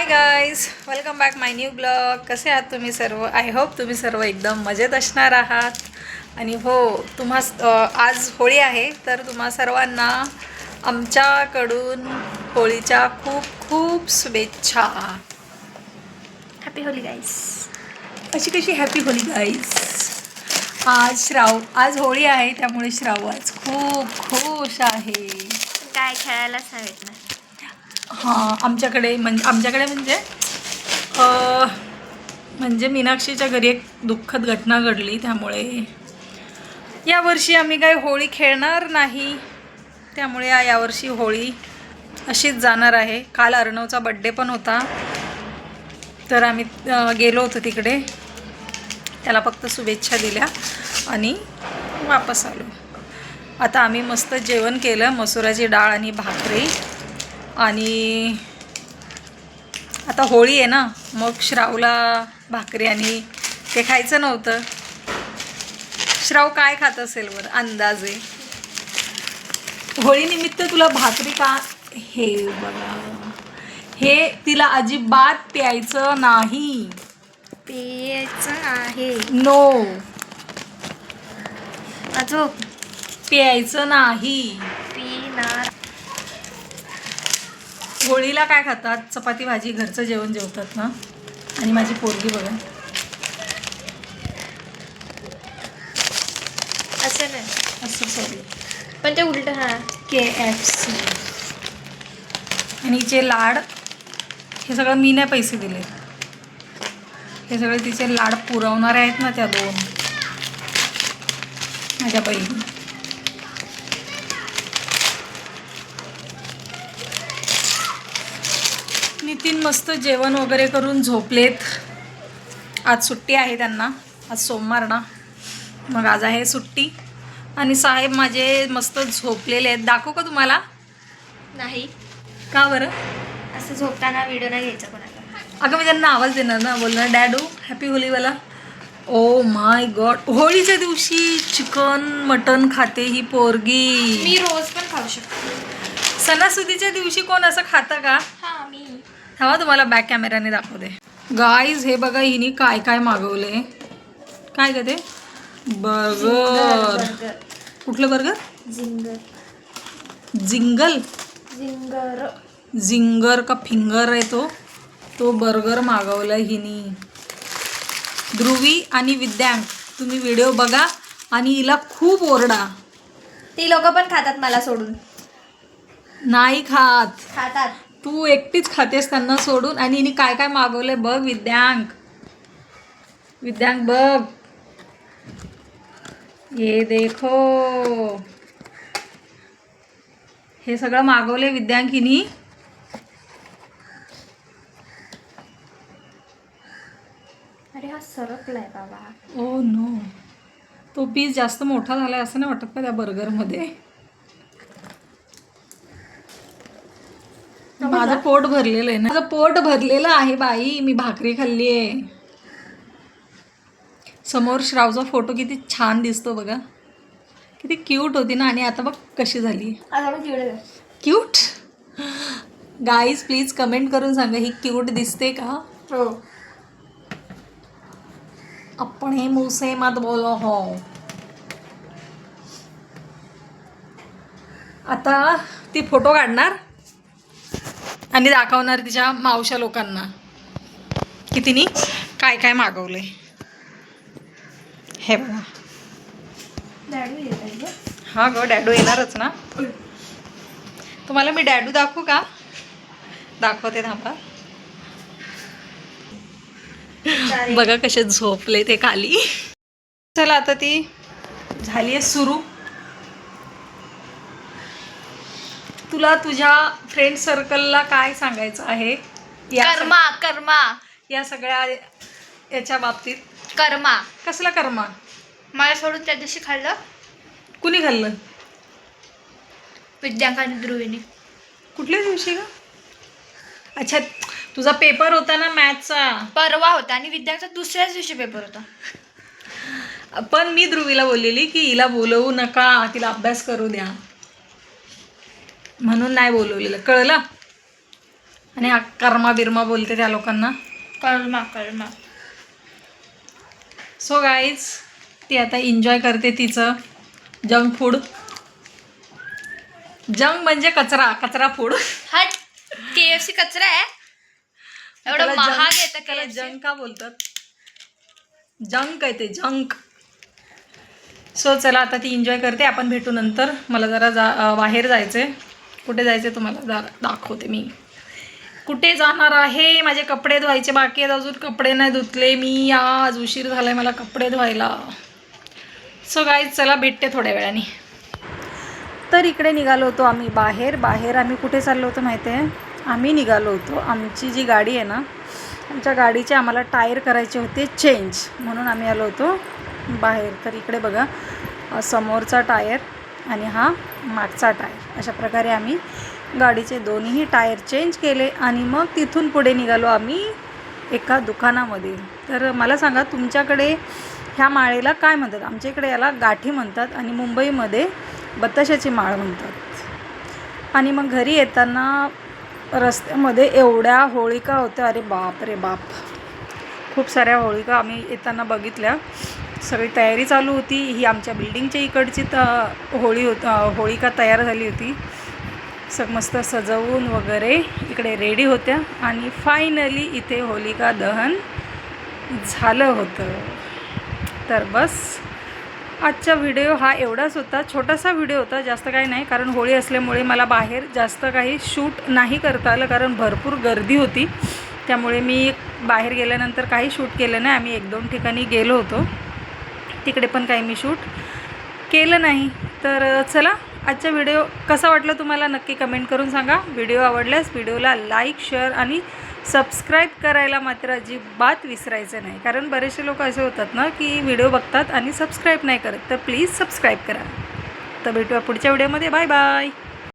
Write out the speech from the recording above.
Guys, welcome back माय new blog. कसे आहात तुम्ही सर्व? आय होप तुम्ही सर्व एकदम मजेत असणार आहात. आणि हो, आज होळी आहे, तर तुम्हा सर्वांना आमच्याकडून होळीच्या खूप खूप शुभेच्छा. हॅपी होली गाईस. अशी कशी हॅपी होली गाईज? आज होळी आहे, त्यामुळे श्राव आज खूप खुश आहे. काय खेळायलाच हवेत ना. हां, आमच्याकडे म्हणजे मीनाक्षीच्या घरी एक दुःखद घटना घडली, त्यामुळे यावर्षी आम्ही काही होळी खेळणार नाही. त्यामुळे यावर्षी होळी अशीच जाणार आहे. काल अर्णवचा बड्डे पण होता, तर आम्ही गेलो होतो तिकडे. त्याला फक्त शुभेच्छा दिल्या आणि वापस आलो. आता आम्ही मस्त जेवण केलं, मसुराची डाळ आणि भाकरी. आणि आता होळी आहे ना, मग श्रावला भाकरी आणि ते खायचं नव्हतं. श्राव काय खात असेल बरं अंदाजे? होळीनिमित्त तुला भाकरी का? हे बघा, हे तिला अजिबात प्यायचं नाही. प्यायचं आहे. नो, अजून प्यायचं नाही. पिणार. होळीला काय खातात? चपाती भाजी, घरचं जेवण जेवतात ना. आणि माझी पोरगी बघा, असं नाही, असं सॉरी, पण ते उलट. हा, KFC. आणि हिचे लाड, हे सगळं मी नाही पैसे दिले, हे सगळे तिचे लाड पुरवणारे आहेत ना त्या दोन माझ्या बहिणी. नितीन मस्त जेवण वगैरे करून झोपलेत. आज सुट्टी आहे त्यांना, आज सोमवार ना, मग आज आहे सुट्टी. आणि साहेब माझे मस्त झोपलेले आहेत. दाखवू का तुम्हाला? नाही. का बरं? असं झोपताना व्हिडिओ नाही घ्यायचा कोणाचा. अगं मी त्यांना आवाज देणार ना, बोलणार डॅडू हॅपी होलीवाला. ओ माय गॉड, होळीच्या दिवशी चिकन मटन खाते ही पोरगी. मी रोज पण खाऊ शकते. सणासुदीच्या दिवशी कोण असं खातं का? हा, मी. तेव्हा तुम्हाला बॅक कॅमेराने दाखवते. गाईज, हे बघा हिने काय काय मागवले. काय का ते? बर्गर. कुठलं burger? Ginger. Jingle ginger. Ginger का फिंगर आहे तो बर्गर मागवला हिनी. ध्रुवी आणि विद्यांक, तुम्ही व्हिडिओ बघा आणि हिला खूप ओरडा. ती लोक पण खातात मला सोडून. नाही खातात. तू एकटीच खातेस त्यांना सोडून. आणि हिने काय काय मागवलंय बघ विद्यांक बघ. ये देखो, हे सगळं मागवले विद्यांक हिनी. अरे हा सरकलाय बाबा. ओ नो, तो पीस जास्त मोठा झालाय असं नाही वाटत का त्या बर्गरमध्ये? माझं पोट भरलेलं आहे ना, माझं पोट भरलेलं आहे बाई, मी भाकरी खाल्ली आहे. समोर श्रावचा फोटो किती छान दिसतो बघा, किती क्यूट होती ना. आणि आता बघ कशी झाली क्यूट. गाईज प्लीज कमेंट करून सांगा, ही क्यूट दिसते का? हो. अपने मुंह से मत बोलो हो. आता ती फोटो काढणार आणि दाखवणार तिच्या मावश्या लोकांना की तिने काय काय मागवले. हे बघा. डॅडू येत आहे. हा गं, डॅडू येणारच ना. तुम्हाला मी डॅडू दाखवू का? दाखवते थांबा. बघा कसे झोपले ते खाली. चला आता ती झाली आहे सुरू. तुला तुझ्या फ्रेंड सर्कलला काय सांगायचं आहे कर्मा या सगळ्या याच्या बाबतीत? कर्मा. कसला कर्मा? मला सोडून त्या दिवशी खाल्लं. कुणी खाल्लं? विद्यांक आणि ध्रुवीने. कुठल्या दिवशी का? अच्छा, तुझा पेपर होता ना मॅथचा. परवा होता आणि विद्यांकचा दुसऱ्याच दिवशी पेपर होता. पण मी ध्रुवीला बोललेली की हिला बोलवू नका, तिला अभ्यास करू द्या, म्हणून नाही बोलवलेलं, कळलं? आणि हा कर्मा बिर्मा बोलते त्या लोकांना. कर्मा. सो गाईज, ती आता एन्जॉय करते तिचं जंक फूड. जंक म्हणजे कचरा फूड. हा KFC कचरा आहे. एवढं महाग येतं त्याला KFC. जंक का बोलतात? जंक आहे ते, जंक. सो चला आता ती एन्जॉय करते, आपण भेटू नंतर. मला जरा बाहेर जायचं आहे. कुठे जायचं तुम्हाला दाखवते मी. कुठे जाणार आहे? माझे कपडे धुवायचे बाकी आहेत, अजून कपडे नाही धुतले मी. आज उशीर झाला आहे मला कपडे धुवायला. सो गाईज चला भेटते थोड्या वेळाने. तर इकडे निघालो होतो आम्ही बाहेर आम्ही कुठे चाललो होतो माहिती आहे? आम्ही निघालो होतो, आमची जी गाडी आहे ना, आमच्या गाडीचे आम्हाला टायर करायचे होते चेंज, म्हणून आम्ही आलो होतो बाहेर. तर इकडे बघा, समोरचा टायर आणि हा मागचा टायर, अशा प्रकारे आम्ही गाडीचे दोन्ही टायर चेंज केले आणि मग तिथून पुढे निघालो आम्ही एका दुकानामध्ये. तर मला सांगा, तुमच्याकडे ह्या माळेला काय म्हणतात? आमच्या इकडे याला गाठी म्हणतात आणि मुंबईमध्ये बत्ताशाची माळ म्हणतात. आणि मग घरी येताना रस्त्यामध्ये एवढ्या होळिका होत्या, अरे बाप रे बाप, खूप साऱ्या होळिका आम्ही येताना बघितल्या. सगळी तयारी चालू होती. ही आमच्या बिल्डिंगच्या इकडची होळिका तयार झाली होती. मस्त सजवून वगैरे इकडे रेडी होत्या आणि फायनली इथे होलिका दहन झालं होतं. तर बस आजचा व्हिडिओ हा एवढाच होता, छोटासा व्हिडिओ होता, जास्त काही नाही. कारण होळी असल्यामुळे मला बाहेर जास्त काही शूट नाही करता आलं, कारण भरपूर गर्दी होती. त्यामुळे मी बाहेर गेल्यानंतर काही शूट केलं नाही. आम्ही 1-2 ठिकाणी गेलो होतो, तिकडे पण काही मी शूट केलं नाही. तर चला, आजचा व्हिडिओ कसा वाटला तुम्हाला नक्की कमेंट करून सांगा. व्हिडिओ आवडल्यास व्हिडिओला लाईक, शेअर आणि सबस्क्राईब करायला मात्र अजिबात विसरायचं नाही. कारण बरेचसे लोक असे होतात ना की व्हिडिओ बघतात आणि सबस्क्राईब नाही करत. तर प्लीज सबस्क्राईब करा. तर भेटूया पुढच्या व्हिडिओमध्ये. Bye bye.